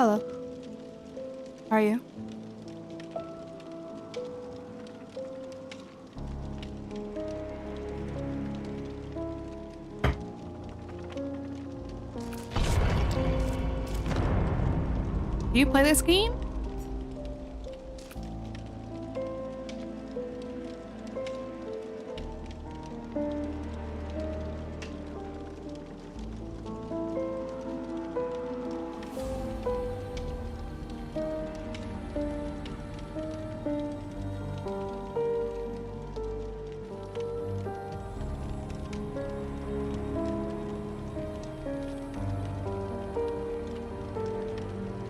Hello. How are you? Do you play this game?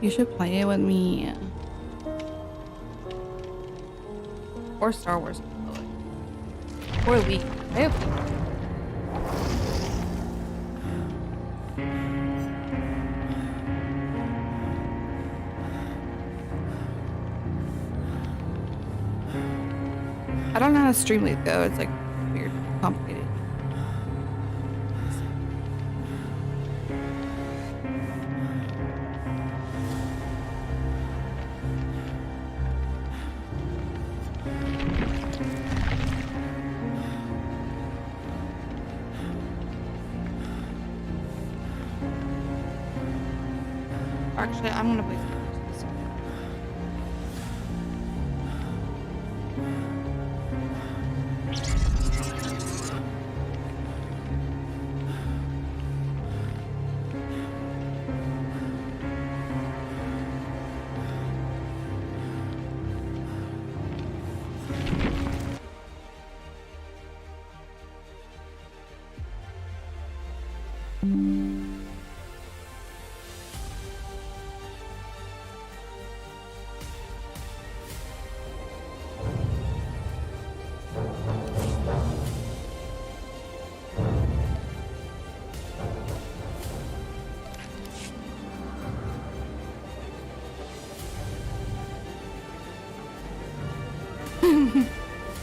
You should play it with me. Or Star Wars. Or League. I have I don't know how to stream League though. It's like weird, complicated. Actually, I'm gonna play Star Wars.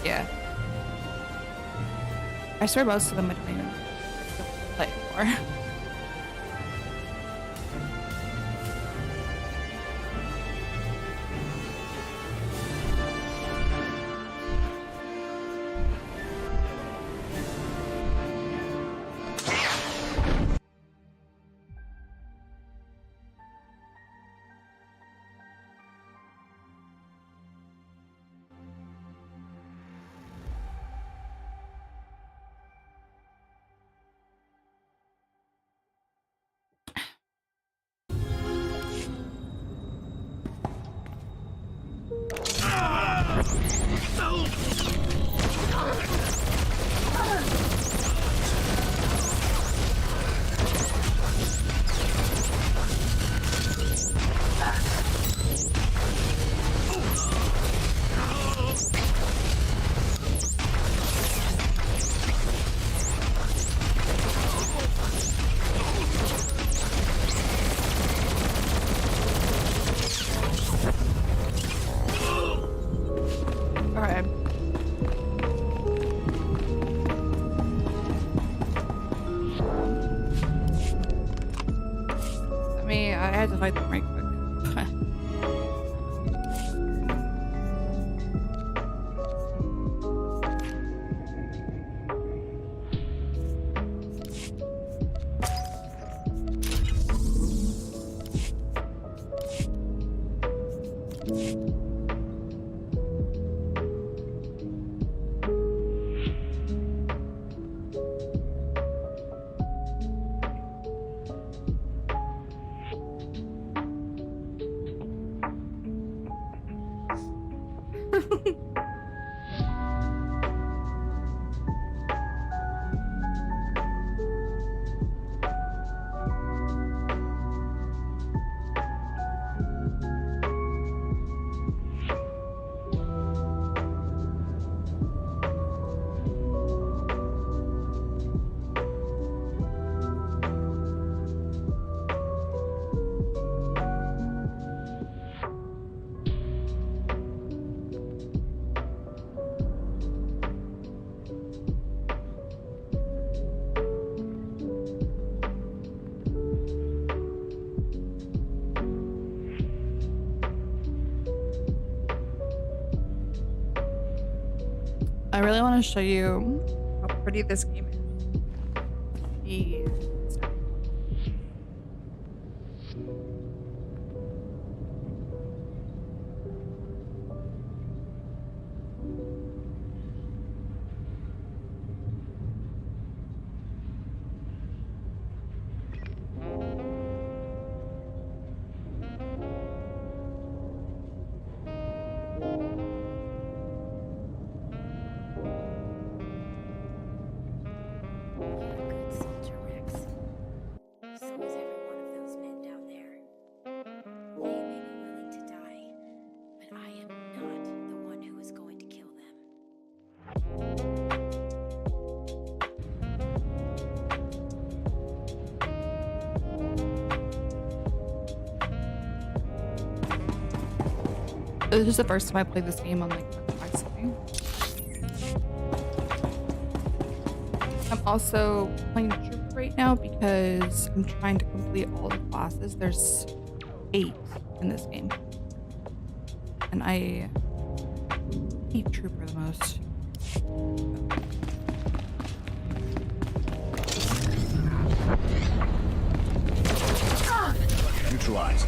Yeah. I swear most of them I don't even play anymore. Alright. I had to fight them right quick. I really want to show you how pretty this game is. The Good soldier, Rex. So is every one of those men down there. They may be willing to die, but I am not the one who is going to kill them. This is the first time I played this game on like Xbox. I'm also playing Troop right now because I'm trying to complete all the classes. There's 8 in this game. And I hate Trooper the most. Neutralized.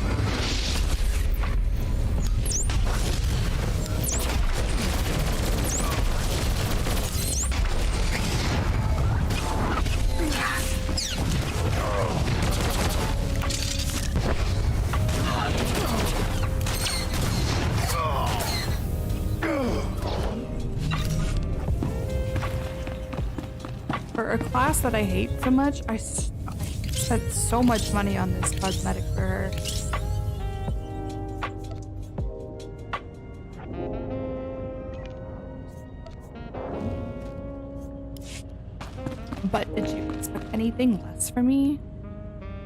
For a class that I hate so much, I spent so much money on this cosmetic for her. But did you expect anything less from me?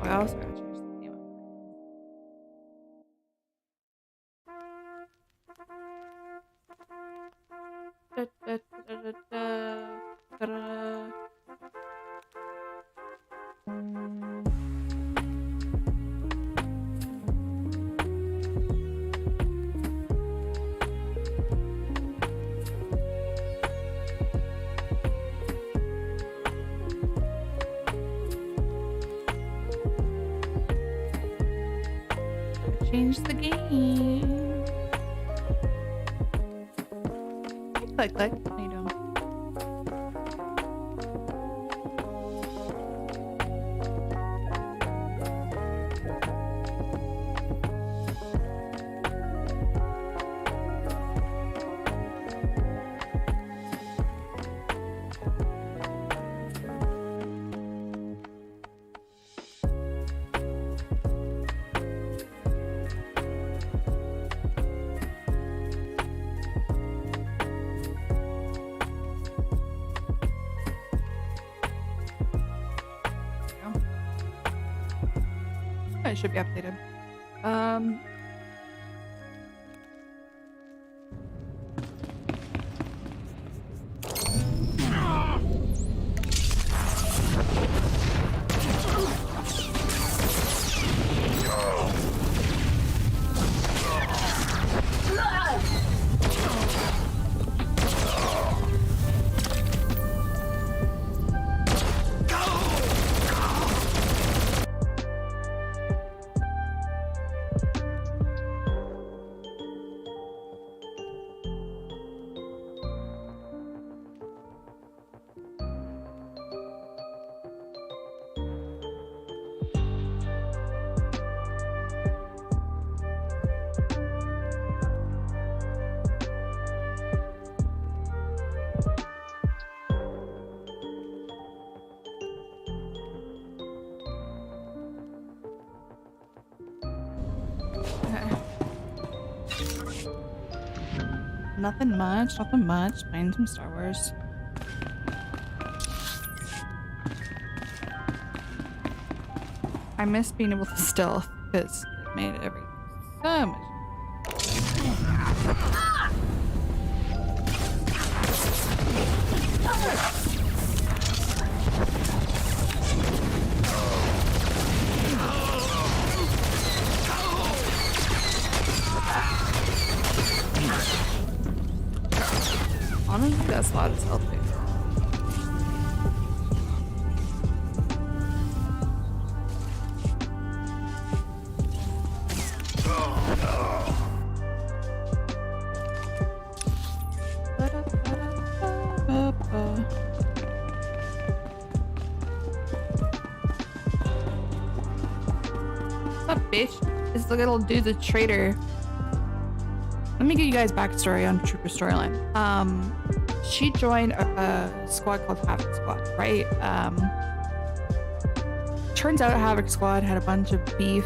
Oh, I also gotta change the name up. Change the game. Click, click. How you doing? It should be updated. Nothing much, playing some Star Wars. I miss being able to stealth because it made everything so much. Honestly, that's slot is healthy. What's up, bitch? This little dude's a traitor. Let me give you guys backstory on Trooper storyline. She joined a squad called Havoc Squad, right? Turns out Havoc Squad had a bunch of beef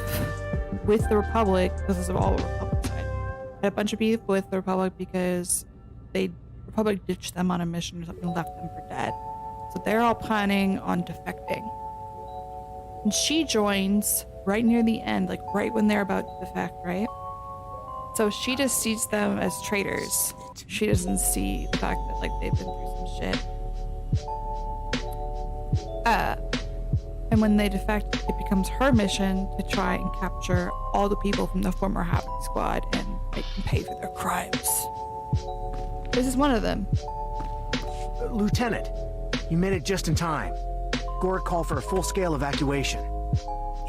with the Republic. This is all Republic side. Had a bunch of beef with the Republic because Republic ditched them on a mission or something, left them for dead. So they're all planning on defecting. And she joins right near the end, like right when they're about to defect, right? So she just sees them as traitors. She doesn't see the fact that like they've been through some shit. And when they defect, it becomes her mission to try and capture all the people from the former Havoc Squad and make them pay for their crimes. This is one of them. Lieutenant, you made it just in time. Gorik called for a full-scale evacuation.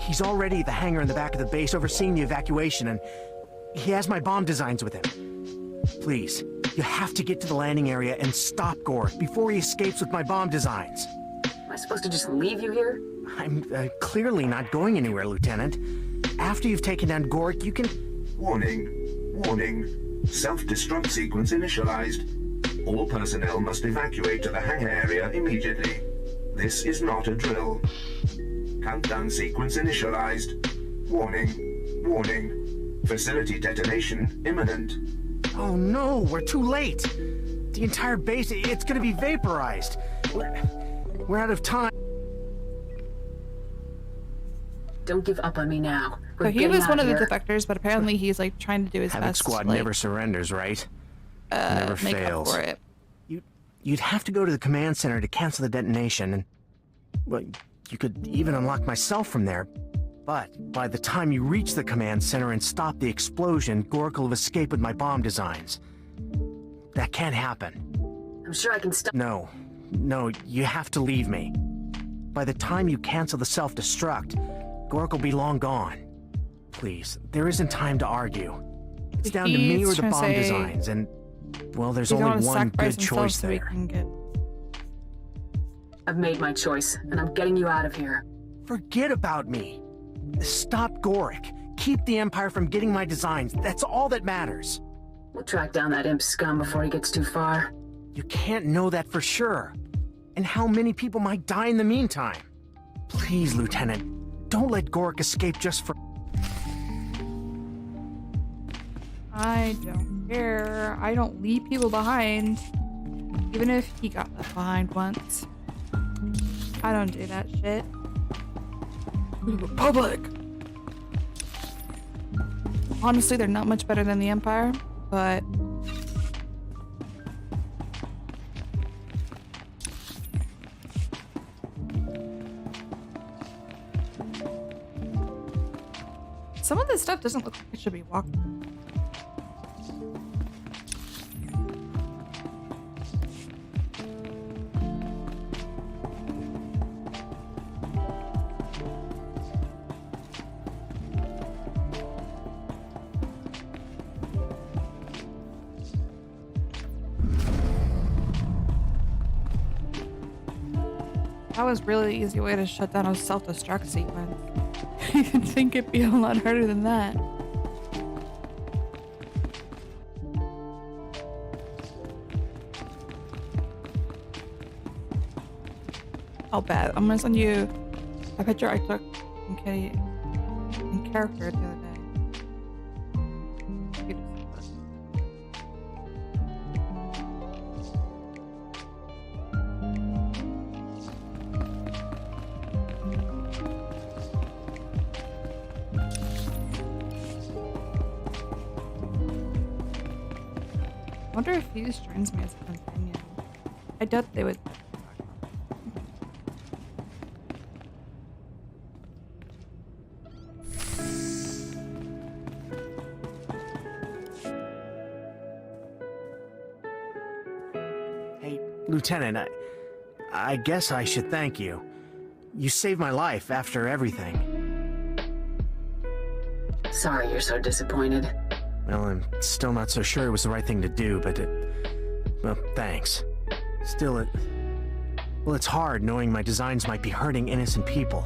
He's already at the hangar in the back of the base overseeing the evacuation, and he has my bomb designs with him. Please, you have to get to the landing area and stop Gorik before he escapes with my bomb designs. Am I supposed to just leave you here? I'm clearly not going anywhere, Lieutenant. After you've taken down Gorik, you can... Warning. Warning. Self-destruct sequence initialized. All personnel must evacuate to the hangar area immediately. This is not a drill. Countdown sequence initialized. Warning. Warning. Facility detonation imminent. Oh no, we're too late. The entire base, it's gonna be vaporized. We're out of time. Don't give up on me now. So he was one of the defectors, but apparently he's like trying to do his Havoc best. Squad like, never surrenders, right? Never make fails. up for it. You'd have to go to the command center to cancel the detonation, and well, you could even unlock myself from there. But by the time you reach the command center and stop the explosion, Gorik will have escaped with my bomb designs. That can't happen. I'm sure I can stop. No, you have to leave me. By the time you cancel the self-destruct, Gorik will be long gone. Please, there isn't time to argue. It's down to me or the bomb designs, and well, there's only one good choice there. I've made my choice, and I'm getting you out of here. Forget about me. Stop Gorik. Keep the Empire from getting my designs. That's all that matters. We'll track down that imp scum before he gets too far. You can't know that for sure. And how many people might die in the meantime? Please, Lieutenant, don't let Gorik escape just for... I don't care. I don't leave people behind. Even if he got left behind once. I don't do that shit. The Republic! Honestly, they're not much better than the Empire, but... some of this stuff doesn't look like it should be walking. That was really easy way to shut down a self-destruct sequence. You'd think it'd be a lot harder than that. I'll bet. I'm gonna send you a picture I took in character the other day. I wonder if he just joins me as a companion. I doubt they would. Hey, Lieutenant, I guess I should thank you. You saved my life after everything. Sorry you're so disappointed. Well, I'm still not so sure it was the right thing to do, but well, thanks. Still, it's hard knowing my designs might be hurting innocent people.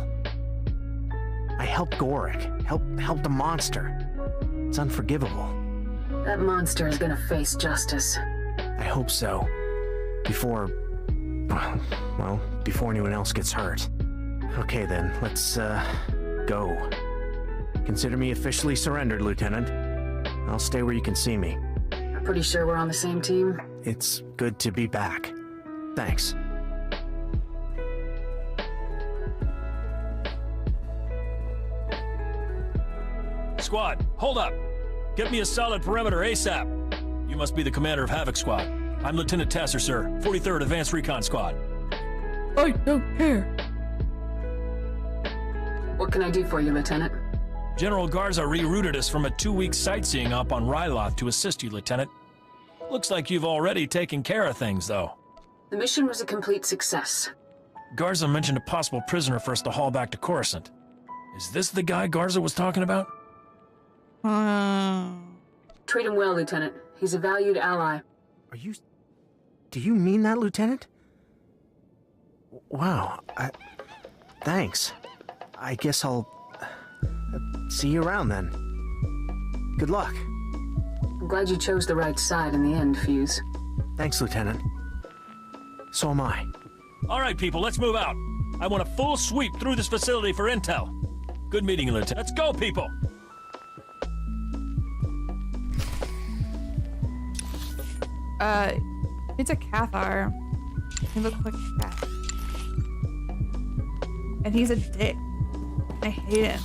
I helped Gorik, helped the monster. It's unforgivable. That monster is gonna face justice. I hope so. Before anyone else gets hurt. Okay then, let's, go. Consider me officially surrendered, Lieutenant. I'll stay where you can see me. I'm pretty sure we're on the same team. It's good to be back. Thanks. Squad, hold up. Get me a solid perimeter ASAP. You must be the commander of Havoc Squad. I'm Lieutenant Tasser, sir. 43rd Advanced Recon Squad. I don't care. What can I do for you, Lieutenant? General Garza rerouted us from a 2-week sightseeing op on Ryloth to assist you, Lieutenant. Looks like you've already taken care of things, though. The mission was a complete success. Garza mentioned a possible prisoner for us to haul back to Coruscant. Is this the guy Garza was talking about? Treat him well, Lieutenant. He's a valued ally. Do you mean that, Lieutenant? Wow, thanks. I guess I'll see you around then. Good luck. I'm glad you chose the right side in the end, Fuse. Thanks, Lieutenant. So am I. All right, people, let's move out. I want a full sweep through this facility for intel. Good meeting you, Lieutenant. Let's go, people! It's a Cathar. He looks like a cat. And he's a dick. I hate him.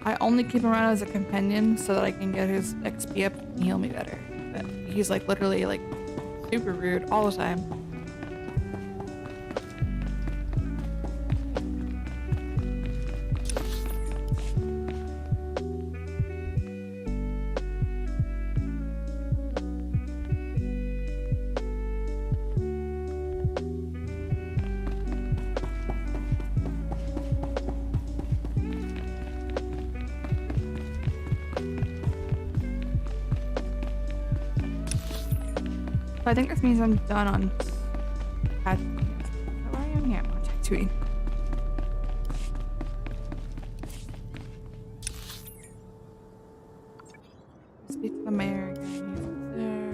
I only keep him around as a companion so that I can get his XP up and heal me better. But he's like literally like super rude all the time. I think this means I'm done on where I am here on Tatooine. Speak to the mayor again. He's there.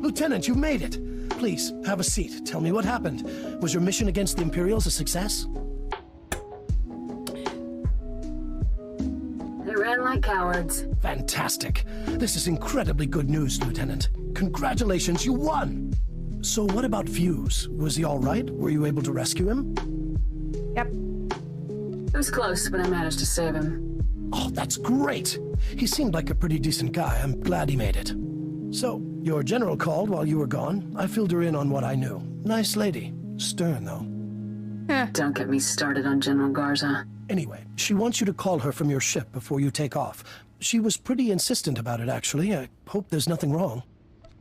Lieutenant, you made it. Please, have a seat. Tell me what happened. Was your mission against the Imperials a success? They ran like cowards. Fantastic. This is incredibly good news, Lieutenant. Congratulations, you won! So what about Fuse? Was he all right? Were you able to rescue him? Yep. It was close, but I managed to save him. Oh, that's great! He seemed like a pretty decent guy. I'm glad he made it. So, your general called while you were gone. I filled her in on what I knew. Nice lady. Stern, though. Don't get me started on General Garza. Anyway, she wants you to call her from your ship before you take off. She was pretty insistent about it, actually. I hope there's nothing wrong.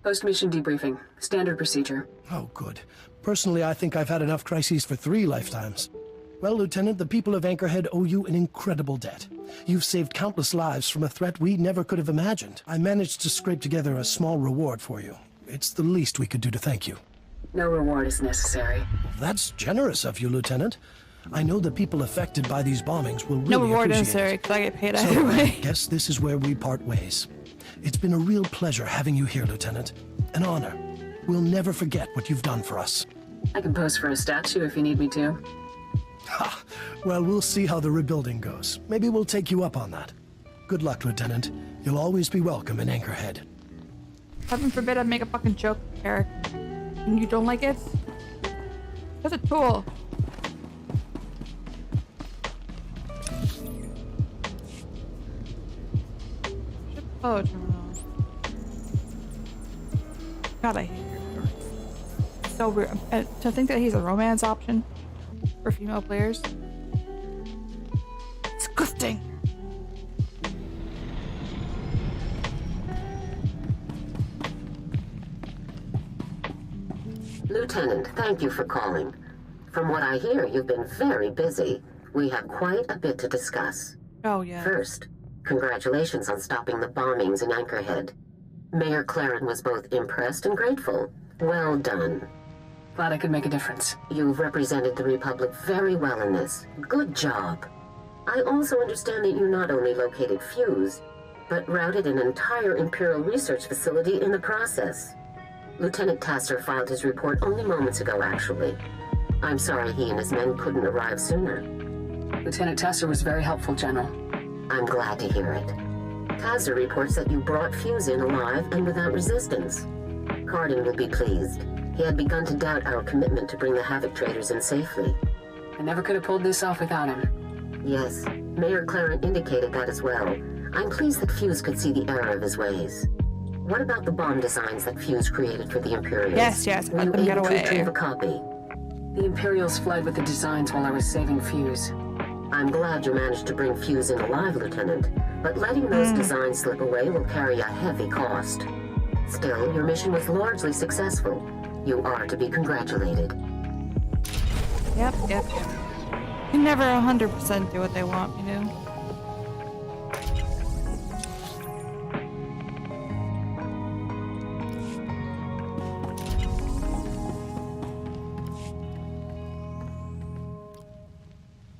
Post-mission debriefing. Standard procedure. Oh, good. Personally, I think I've had enough crises for 3 lifetimes. Well, Lieutenant, the people of Anchorhead owe you an incredible debt. You've saved countless lives from a threat we never could have imagined. I managed to scrape together a small reward for you. It's the least we could do to thank you. No reward is necessary. That's generous of you, Lieutenant. I know the people affected by these bombings will really No reward appreciate necessary it. because I get paid So, either I way. guess this is where we part ways. It's been a real pleasure having you here, Lieutenant. An honor. We'll never forget what you've done for us. I can pose for a statue if you need me to. Ha! Well, we'll see how the rebuilding goes. Maybe we'll take you up on that. Good luck, Lieutenant. You'll always be welcome in Anchorhead. Heaven forbid I make a fucking joke, Eric. And you don't like it? That's a tool. Oh, terminal. God, I hate her. So weird. To think that he's a romance option for female players. Disgusting. Lieutenant, thank you for calling. From what I hear, you've been very busy. We have quite a bit to discuss. Oh, yeah. First, congratulations on stopping the bombings in Anchorhead. Mayor Claren was both impressed and grateful. Well done. Glad I could make a difference. You've represented the Republic very well in this. Good job. I also understand that you not only located Fuse, but routed an entire Imperial research facility in the process. Lieutenant Tasser filed his report only moments ago, actually. I'm sorry he and his men couldn't arrive sooner. Lieutenant Tasser was very helpful, General. I'm glad to hear it. Tasser reports that you brought Fuse in alive and without resistance. Cardin will be pleased. He had begun to doubt our commitment to bring the Havoc traders in safely. I never could have pulled this off without him. Yes, Mayor Claren indicated that as well. I'm pleased that Fuse could see the error of his ways. What about the bomb designs that Fuse created for the Imperials? Yes, Were let you them get able to away. retrieve a copy? The Imperials fled with the designs while I was saving Fuse. I'm glad you managed to bring Fuse in alive, Lieutenant, but letting those designs slip away will carry a heavy cost. Still, your mission was largely successful. You are to be congratulated. Yep. You never 100% do what they want, you know?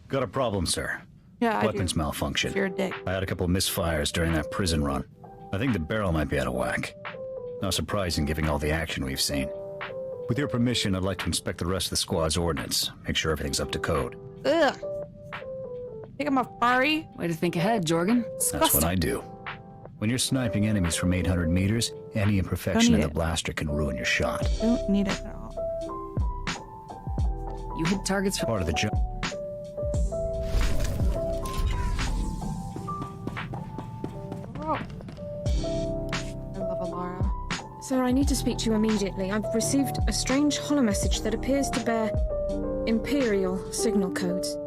Got a problem, sir. Yeah, I Weapons do. malfunction. You're a dick. I had a couple of misfires during that prison run. I think the barrel might be out of whack. Not surprising given all the action we've seen. With your permission, I'd like to inspect the rest of the squad's ordnance. Make sure everything's up to code. Ugh. Think I'm a furry? Way to think ahead, Jorgen. That's what I do. When you're sniping enemies from 800 meters, any imperfection in the blaster can ruin your shot. Don't need it at all. You hit targets for Part of the job. I love Alara. Sir, I need to speak to you immediately. I've received a strange holomessage that appears to bear Imperial signal codes.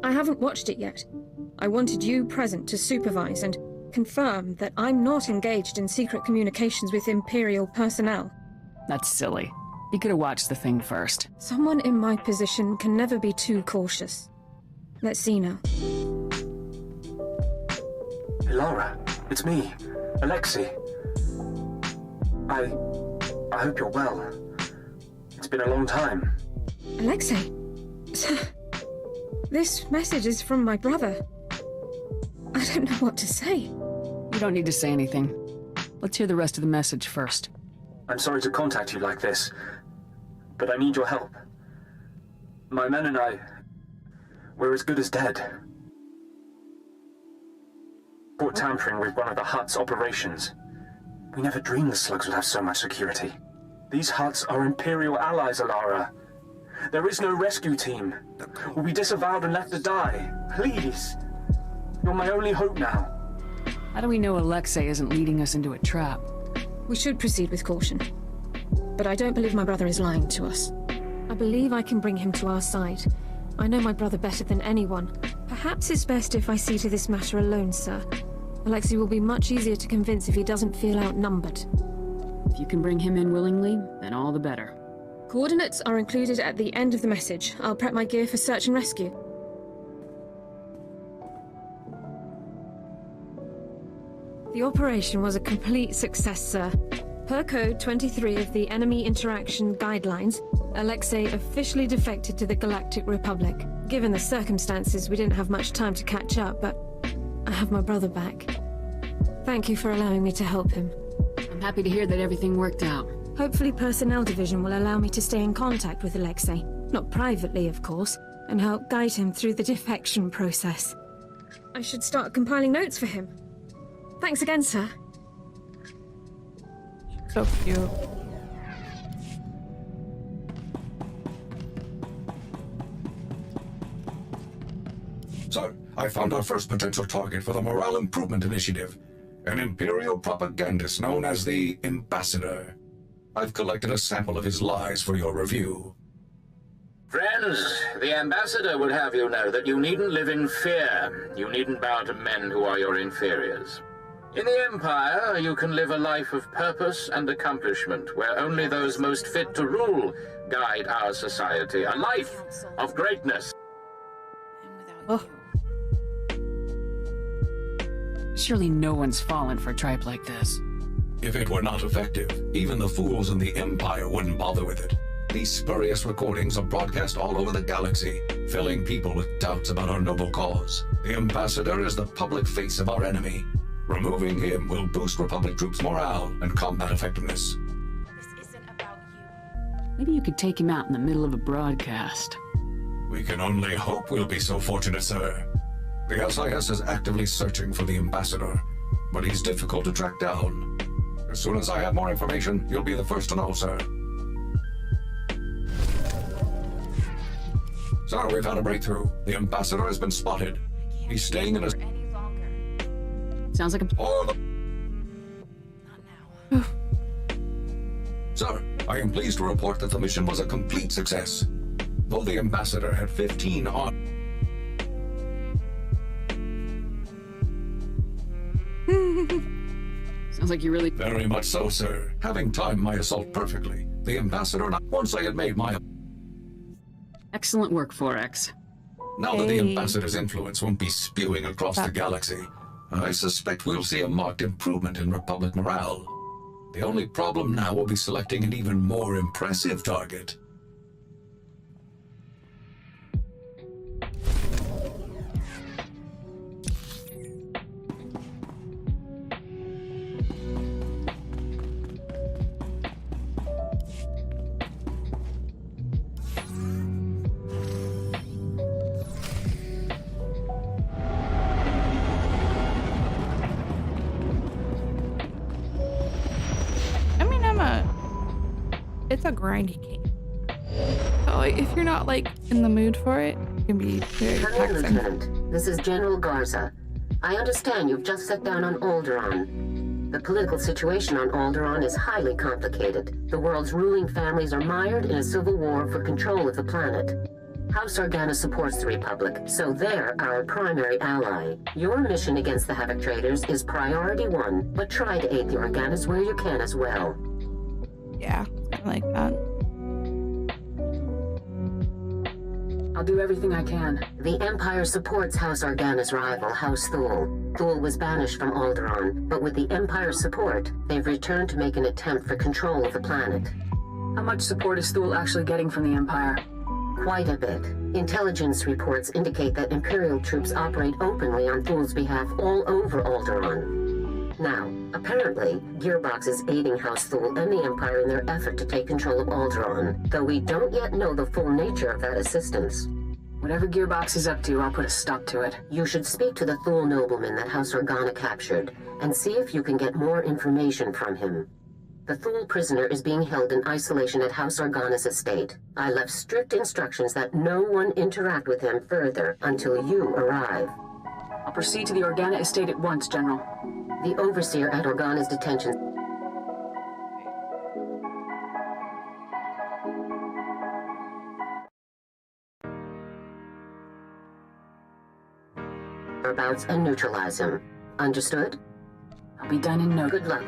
I haven't watched it yet. I wanted you present to supervise and confirm that I'm not engaged in secret communications with Imperial personnel. That's silly. You could have watched the thing first. Someone in my position can never be too cautious. Let's see now. Laura, it's me, Alexei. I hope you're well. It's been a long time. Alexei? Sir, this message is from my brother. I don't know what to say. You don't need to say anything. Let's hear the rest of the message first. I'm sorry to contact you like this, but I need your help. My men and I, we're as good as dead. Caught tampering with one of the Hutt's operations. We never dreamed the slugs would have so much security. These Hutts are Imperial allies, Alara. There is no rescue team. We'll be disavowed and left to die. Please. You're my only hope now. How do we know Alexei isn't leading us into a trap? We should proceed with caution. But I don't believe my brother is lying to us. I believe I can bring him to our side. I know my brother better than anyone. Perhaps it's best if I see to this matter alone, sir. Alexei will be much easier to convince if he doesn't feel outnumbered. If you can bring him in willingly, then all the better. Coordinates are included at the end of the message. I'll prep my gear for search and rescue. The operation was a complete success, sir. Per Code 23 of the Enemy Interaction Guidelines, Alexei officially defected to the Galactic Republic. Given the circumstances, we didn't have much time to catch up, but I have my brother back. Thank you for allowing me to help him. I'm happy to hear that everything worked out. Hopefully Personnel Division will allow me to stay in contact with Alexei. Not privately, of course, and help guide him through the defection process. I should start compiling notes for him. Thanks again, sir. So cute. Sir, I found our first potential target for the Morale Improvement Initiative. An Imperial propagandist known as the Ambassador. I've collected a sample of his lies for your review. Friends, the Ambassador would have you know that you needn't live in fear. You needn't bow to men who are your inferiors. In the Empire, you can live a life of purpose and accomplishment, where only those most fit to rule guide our society. A life of greatness. Oh. Surely no one's fallen for a tripe like this. If it were not effective, even the fools in the Empire wouldn't bother with it. These spurious recordings are broadcast all over the galaxy, filling people with doubts about our noble cause. The Ambassador is the public face of our enemy. Removing him will boost Republic troops' morale and combat effectiveness. This isn't about you. Maybe you could take him out in the middle of a broadcast. We can only hope we'll be so fortunate, sir. The SIS is actively searching for the Ambassador, but he's difficult to track down. As soon as I have more information, you'll be the first to know, sir. Sir, we've had a breakthrough. The Ambassador has been spotted. He's staying in a... Any longer. Sounds like a... Oh, Not now. Sir, I am pleased to report that the mission was a complete success. Though the Ambassador had 15 on... Sounds like you really... Very much so, sir. Having timed my assault perfectly, the Ambassador... Once I had made my... Excellent work, 4X. Now that the Ambassador's influence won't be spewing across the galaxy, I suspect we'll see a marked improvement in Republic morale. The only problem now will be selecting an even more impressive target. It's a grindy game. So if you're not like in the mood for it, it can be very Come in, taxing. Lieutenant. This is General Garza. I understand you've just set down on Alderaan. The political situation on Alderaan is highly complicated. The world's ruling families are mired in a civil war for control of the planet. House Organa supports the Republic, so they're our primary ally. Your mission against the Havoc traders is priority 1, but try to aid the Organas where you can as well. Yeah, I like that. I'll do everything I can. The Empire supports House Organa's rival, House Thule. Thule was banished from Alderaan, but with the Empire's support, they've returned to make an attempt for control of the planet. How much support is Thule actually getting from the Empire? Quite a bit. Intelligence reports indicate that Imperial troops operate openly on Thule's behalf all over Alderaan. Now, apparently, Gearbox is aiding House Thule and the Empire in their effort to take control of Alderaan, though we don't yet know the full nature of that assistance. Whatever Gearbox is up to, I'll put a stop to it. You should speak to the Thule nobleman that House Organa captured, and see if you can get more information from him. The Thule prisoner is being held in isolation at House Organa's estate. I left strict instructions that no one interact with him further until you arrive. I'll proceed to the Organa estate at once, General. The overseer at Organa's detention. Whereabouts and neutralize him. Understood? I'll be done in no... Good luck.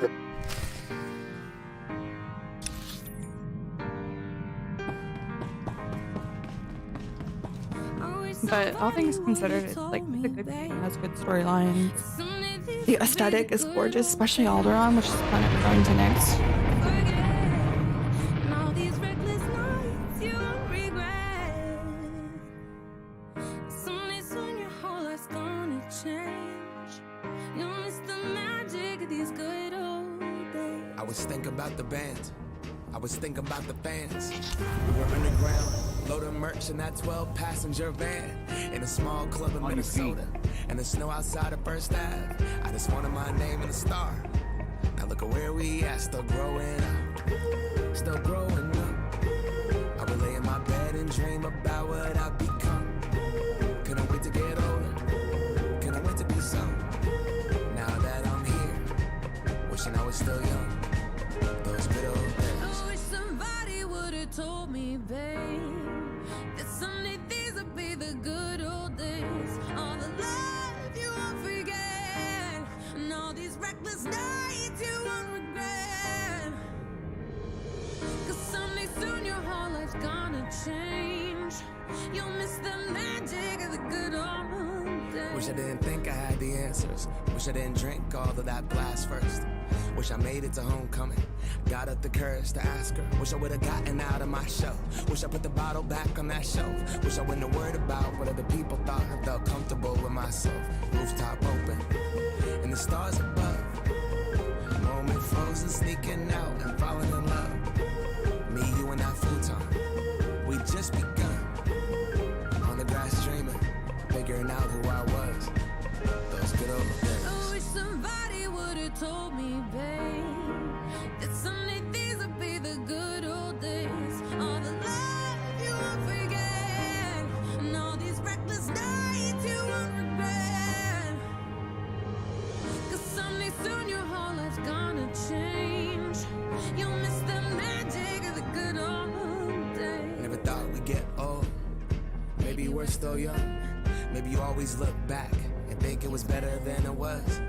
But all things considered, it's like a good game. It has good storylines. The aesthetic is gorgeous, especially Alderaan, which is the planet we're going to next. I was thinking about the band. I was thinking about the fans. We were underground. Load of merch in that 12-passenger van. In a small club in Minnesota. And the snow outside of First Ave. I just wanted my name in a star. Now look at where we at, still growing up. Still growing up. I would lay in my bed and dream about what I've become. Couldn't wait to get older. Couldn't wait to be some. Now that I'm here, wishing I was still young. Those good old days. I wish somebody would've told me, babe, that someday these would be the good old days. All the love you won't forget, and all these reckless nights you won't regret. 'Cause someday soon your whole life's gonna change. You'll miss the magic of the good old days. Wish I didn't think I had the answers. Wish I didn't drink all of that blast first. Wish I made it to homecoming. Got up the courage to ask her. Wish I would've gotten out of my shell. Wish I put the bottle back on that shelf. Wish I wouldn't have worried about what other people thought. I felt comfortable with myself. Rooftop open, and the stars above. Moment frozen, sneaking out and falling in love. Me, you, and that futon. We just begun. On the grass dreaming, figuring out who I was. Those good old days. I wish somebody would've told me, babe, that someday these would be the good old days. All the love you won't forget, and all these reckless nights you won't regret. 'Cause someday soon your whole life's gonna change. You'll miss the magic of the good old days. Never thought we'd get old. Maybe we're still young. Maybe you always look back and think it was better than it was.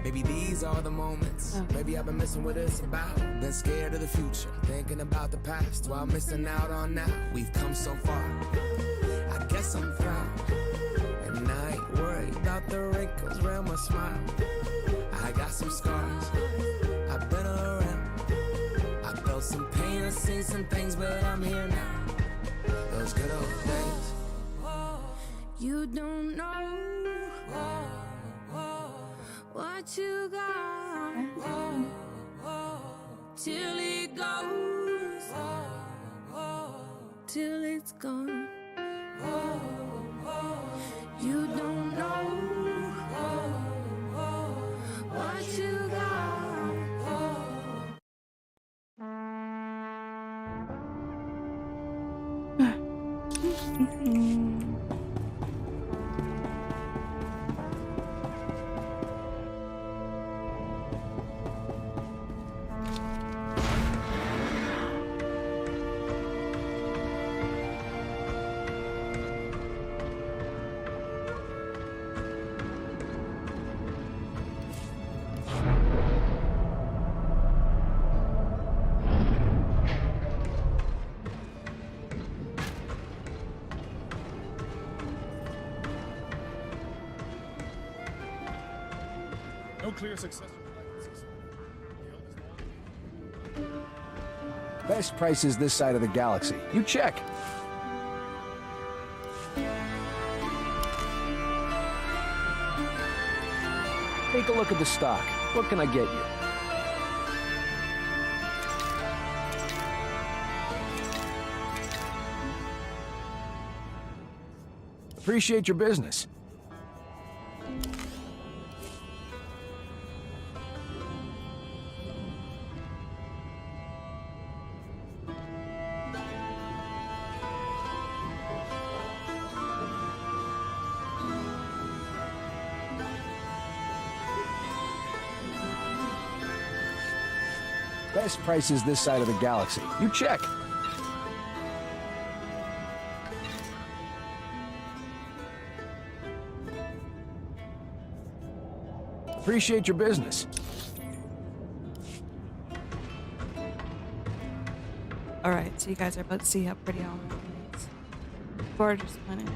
Maybe these are the moments. Maybe I've been missing what it's about. Been scared of the future, thinking about the past while missing out on now. We've come so far. I guess I'm proud. And I ain't worried about the wrinkles around my smile. I got some scars. I've been around. I felt some pain, I've seen some things, but I'm here now. Those good old days. You don't know what you got till it goes, till it's gone. You don't know what you got. No clear successor. Best prices this side of the galaxy. You check. Take a look at the stock. What can I get you? Appreciate your business. Best prices this side of the galaxy. You check. Appreciate your business. Alright, so you guys are about to see how pretty all this is. Gorgeous planet.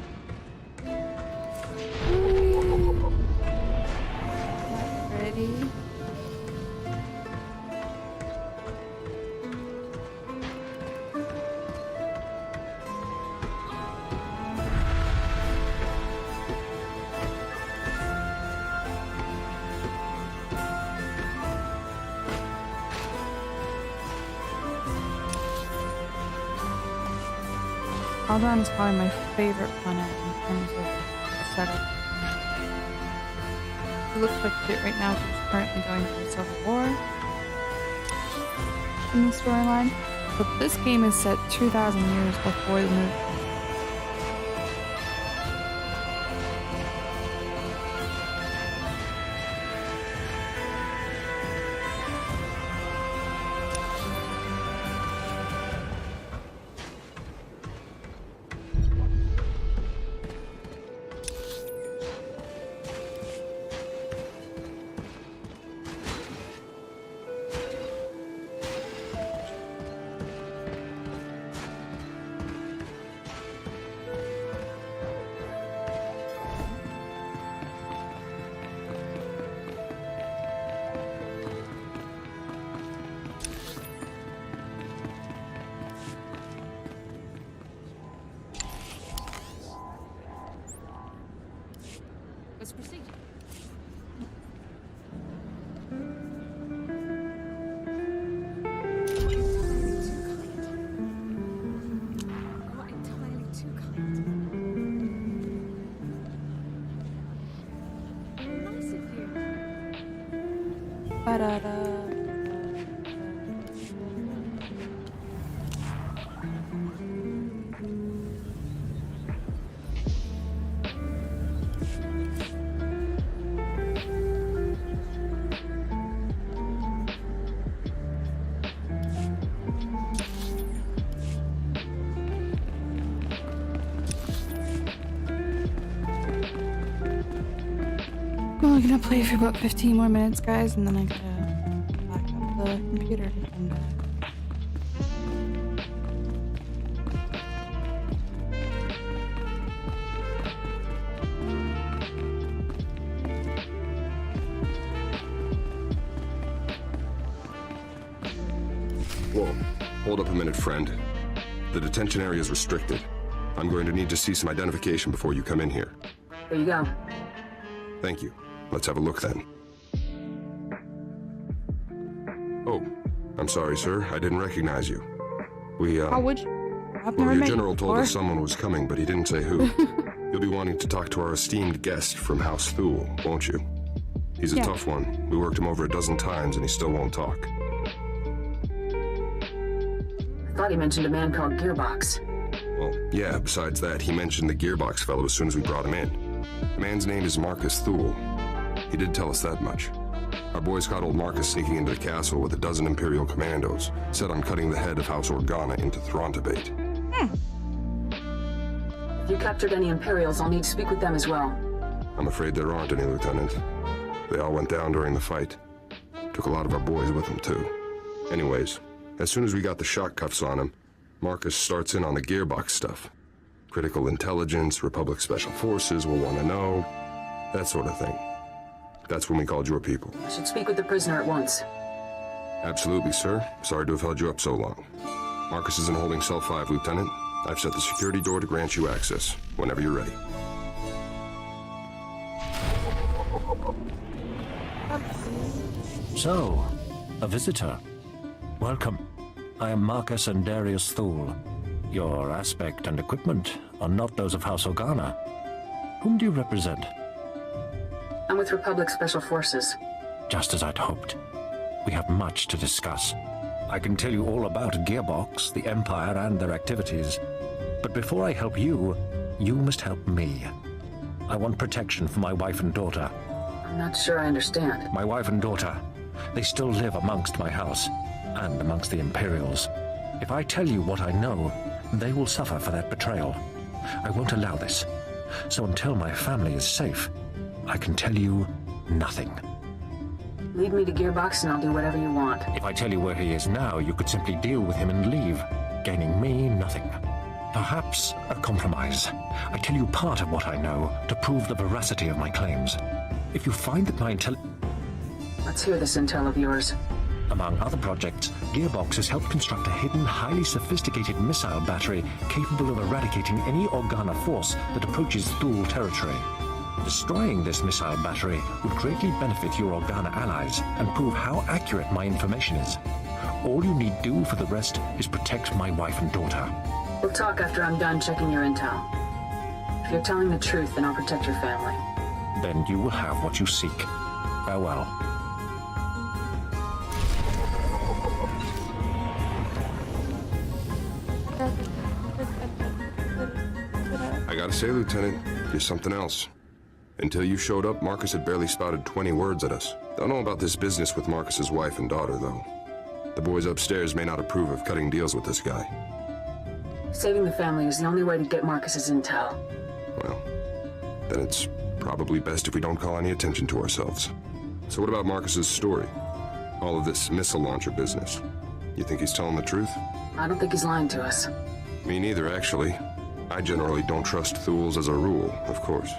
Pretty. Alderaan is probably my favorite planet in terms of aesthetic. It looks like it right now because it's currently going through a civil war in the storyline. But this game is set 2,000 years before the movie. Let's proceed. Not entirely too kind. Nice of you. Ba-da-da. I'm only gonna play for about 15 more minutes, guys, and then I gotta back up the computer to come back. Whoa. Hold up a minute, friend. The detention area is restricted. I'm going to need to see some identification before you come in here. Here you go. Thank you. Let's have a look then. Oh, I'm sorry, sir. I didn't recognize you. How would you? I've Well, never your met general you told before. us someone was coming, but he didn't say who. You'll be wanting to talk to our esteemed guest from House Thule, won't you? He's a Yeah. tough one. We worked him over a dozen times, and he still won't talk. I thought he mentioned a man called Gearbox. Well, yeah, besides that, he mentioned the gearbox fellow as soon as we brought him in. The man's name is Marcus Thule. He did tell us that much. Our boys caught old Marcus sneaking into the castle with a dozen Imperial commandos, set on cutting the head of House Organa into Throntobate. If you captured any Imperials, I'll need to speak with them as well. I'm afraid there aren't any, Lieutenant. They all went down during the fight. Took a lot of our boys with them, too. Anyways, as soon as we got the shock cuffs on him, Marcus starts in on the gearbox stuff. Critical intelligence, Republic Special Forces will want to know, that sort of thing. That's when we called your people. I should speak with the prisoner at once. Absolutely, sir. Sorry to have held you up so long. Marcus is in holding cell 5, Lieutenant. I've set the security door to grant you access, whenever you're ready. So, a visitor. Welcome. I am Marcus and Darius Thule. Your aspect and equipment are not those of House Organa. Whom do you represent? I'm with Republic Special Forces. Just as I'd hoped. We have much to discuss. I can tell you all about Gearbox, the Empire, and their activities. But before I help you, you must help me. I want protection for my wife and daughter. I'm not sure I understand. My wife and daughter. They still live amongst my house, and amongst the Imperials. If I tell you what I know, they will suffer for that betrayal. I won't allow this. So until my family is safe, I can tell you nothing. Lead me to Gearbox and I'll do whatever you want. If I tell you where he is now, you could simply deal with him and leave, gaining me nothing. Perhaps a compromise. I tell you part of what I know to prove the veracity of my claims. If you find that my Let's hear this intel of yours. Among other projects, Gearbox has helped construct a hidden, highly sophisticated missile battery capable of eradicating any Organa force that approaches Thule territory. Destroying this missile battery would greatly benefit your Organa allies and prove how accurate my information is. All you need do for the rest is protect my wife and daughter. talk after I'm done checking your intel. If you're telling the truth, then I'll protect your family. Then you will have what you seek. Farewell. I gotta say, Lieutenant, you're something else. Until you showed up, Marcus had barely spouted 20 words at us. Don't know about this business with Marcus's wife and daughter, though. The boys upstairs may not approve of cutting deals with this guy. Saving the family is the only way to get Marcus's intel. Well, then it's probably best if we don't call any attention to ourselves. So what about Marcus's story? All of this missile launcher business. You think he's telling the truth? I don't think he's lying to us. Me neither, actually. I generally don't trust Thools as a rule, of course.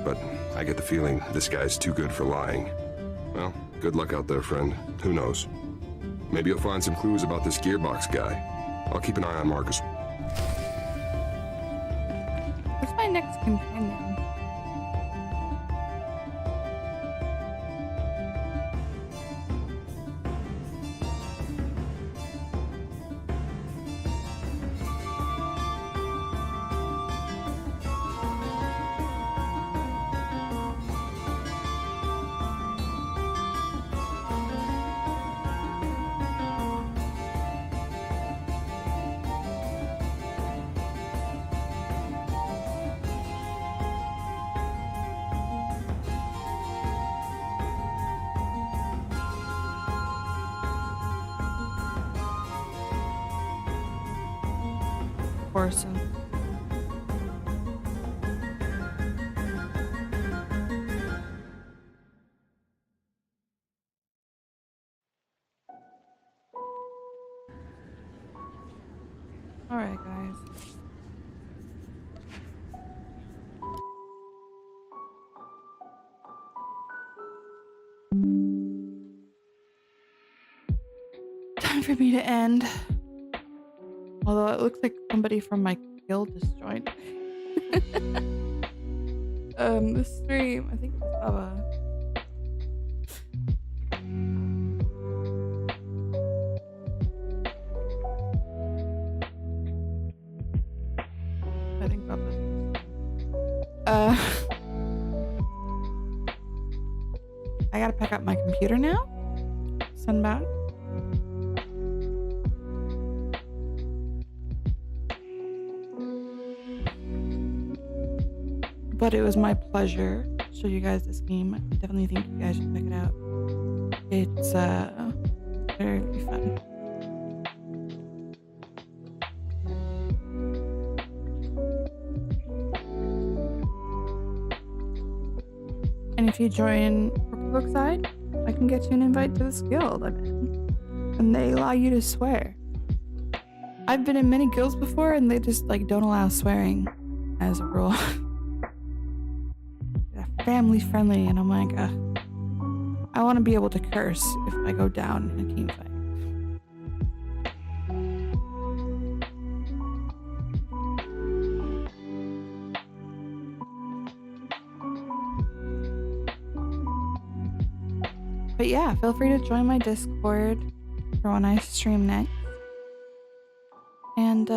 But I get the feeling this guy's too good for lying. Well, good luck out there, friend. Who knows? Maybe you'll find some clues about this gearbox guy. I'll keep an eye on Marcus. What's my next companion? Awesome. All right, guys. Time for me to end. Although it looks like somebody from my guild just joined. The stream, I think it's Bubba. I think Bubba's. I gotta pack up my computer now. Send back. But it was my pleasure to show you guys this game. I definitely think you guys should check it out. It's very, very fun. And if you join Brookside, I can get you an invite to this guild I'm in. And they allow you to swear. I've been in many guilds before and they just like don't allow swearing as a rule. Family friendly, and I'm like, I want to be able to curse if I go down in a team fight. But yeah, feel free to join my Discord for when I stream next.